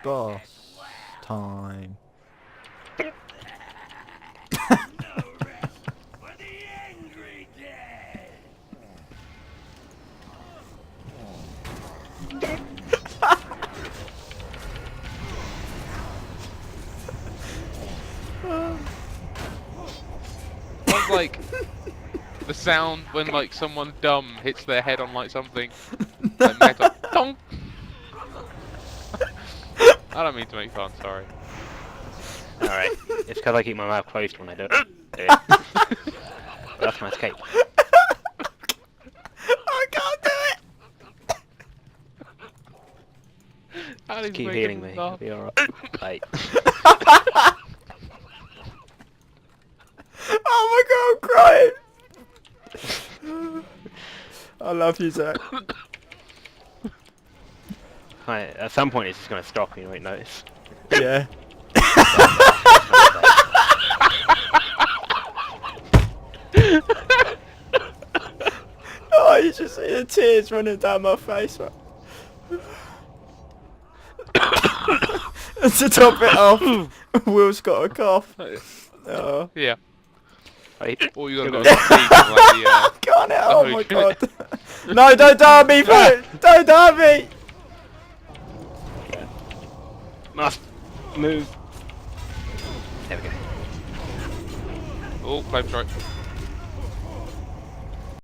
Boss time. Sounds like the sound when like someone dumb hits their head on like something like metal. Donk! I don't mean to make fun, sorry. Alright, it's because I keep my mouth closed when I do it. That's my escape. I can't do it! That is Keep making healing me, it'll laugh. be alright. Right. Oh my god, I'm crying! I love you, Zach. Right, at some point it's just going to stop and you won't notice. Yeah. Oh, you just see the tears running down my face. Right? To top it off, Will's got a cough. Oh. Yeah. Right. All you gotta do is sneeze like the Can't it? Oh my okay. god. No, don't die me, bro! Don't die me! Must move. There we go. Oh, flame strike.